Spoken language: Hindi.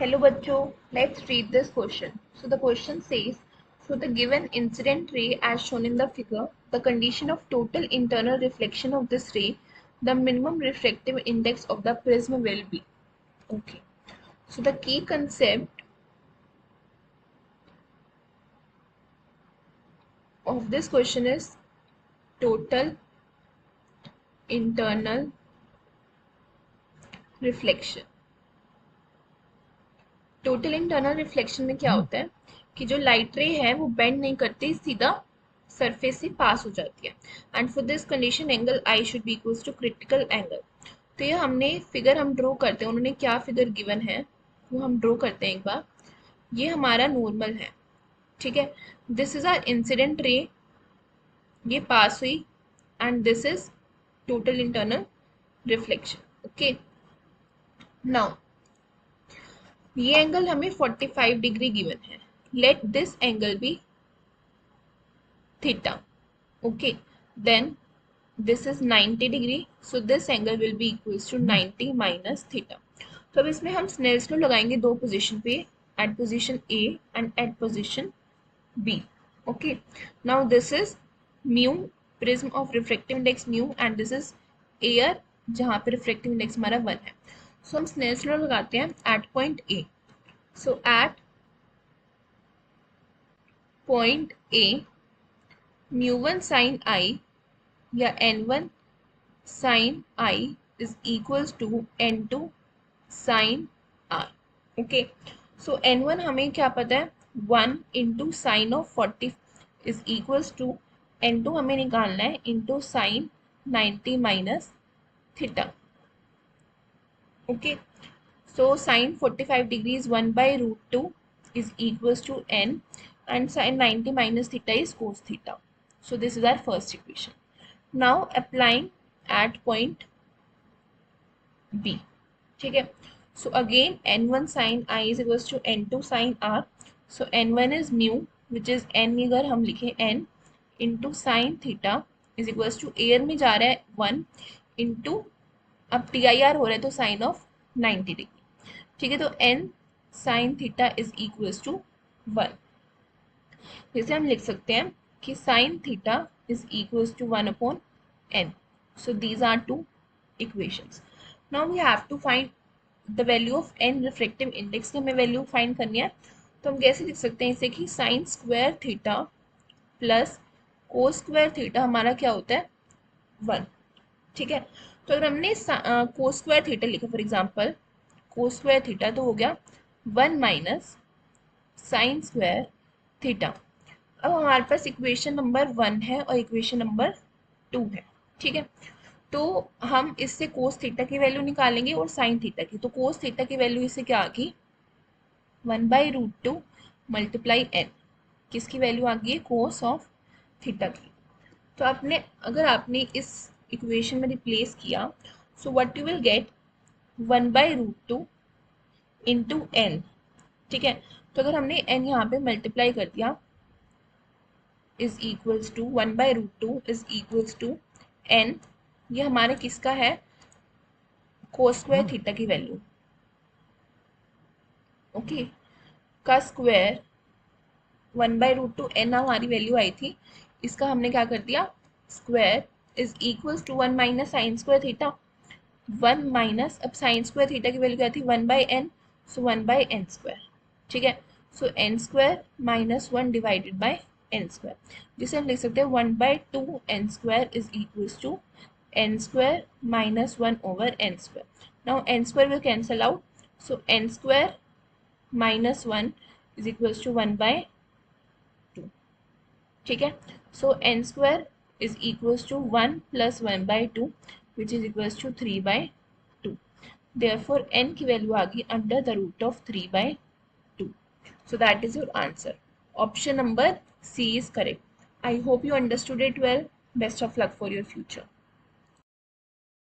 Hello bachcho, let's read this question. So the question says, for the given incident ray as shown in the figure, the condition of total internal reflection of this ray, the minimum refractive index of the prism will be. Okay. So the key concept of this question is total internal reflection. Total internal reflection में क्या होता है कि जो लाइट रे है वो बेंड नहीं करती, सीधा सरफेस से पास हो जाती है. And for this condition angle I should be equals to critical angle. तो ये हमने फिगर हम ड्रॉ करते हैं, उन्होंने क्या फिगर गिवन है वो हम ड्रॉ करते हैं एक बार. ये हमारा नॉर्मल है, ठीक है. This is are incident ray, ये पास हुई, and this is total internal reflection. Okay, now ये एंगल हमें 45 डिग्री गिवन है. Let this angle be theta. Okay, then this is 90 degree, so this angle will be equals to 90 minus theta. तो अब इसमें हम स्नेल्स लॉ लगाएंगे दो पोजीशन पे, at position A and at position B. Okay, now this is mu, prism of refractive index mu, and this is air जहां पे रिफ्रैक्टिव इंडेक्स हमारा 1 है. सो हम स्नेल्स लॉ लगाते हैं at point A. So at point A, mu1 sin I या n1 sin I is equals to n2 sin R. Okay, so n1 हमें क्या पता है, 1 into sin of 40 is equals to n2 हमें निकालना है into sin 90 minus theta. Okay, so sin 45 degrees 1 by root 2 is equals to n, and sin 90 minus theta is cos theta. So this is our first equation. Now applying at point B. ठीक है, so again n1 sin I is equals to n2 sin R. So n1 is mu, which is n अगर हम लिखें n into sin theta is equals to air में जा रहा है 1 into, अब TIR हो रहा है तो sin of 90 डिग्री. ठीक है, तो n sin theta is equals to 1. जैसे हम लिख सकते हैं कि sin theta is equals to 1 upon n. So these are two equations. Now we have to find the value of n refractive index की हमें वैल्यू फाइंड करनी है. तो हम कैसे लिख सकते हैं इसे कि sin square theta plus cos square theta हमारा क्या होता है 1. ठीक है, तो अगर हमने कोस स्क्वायर थीटा लिखा for example cos square theta, तो हो गया 1 माइनस साइन स्क्वायर थीटा. अब हमारे पास इक्वेशन नंबर 1 है और इक्वेशन नंबर 2 है. ठीक है, तो हम इससे कोस थीटा की वैल्यू निकालेंगे और साइन थीटा की. तो कोस थीटा की वैल्यू इससे क्या आ गई 1 बाई रूट 2 मल्टीप्लाई एन. किसकी वैल्यू आ गई है कोस ऑफ थीटा की. तो आपने अगर आपने इस इक्वेशन में रिप्लेस किया, so what you will get 1 by root 2 into n. ठीक है, तो अगर हमने एन यहाँ पे मल्टीप्लाई कर दिया is equals to 1 by root 2 is equals to n. ये हमारे किसका है कोस स्क्वायर थीटा की वैल्यू. ओके, का स्क्वायर 1 बाई रूट 2 एन हमारी वैल्यू आई थी, इसका हमने क्या कर दिया square is equals to 1 minus sine square theta. 1 minus, अब साइन स्क्वायर थीटा की वैल्यू क्या थी 1 by n, so 1 by n square. ठीक है, so n square minus 1 divided by n square, जिसे हम लिख सकते हैं 1 by 2 n square is equals to n square minus 1 over n square. Now n square will cancel out, so n square minus 1 is equals to 1 by 2. ठीक है, so n square is equals to 1 plus 1 by 2 which is equals to 3 by 2. Therefore, n की वैल्यू आ गई under the root of 3 by 2. So that is your answer. Option number C is correct. I hope you understood it well. Best of luck for your future.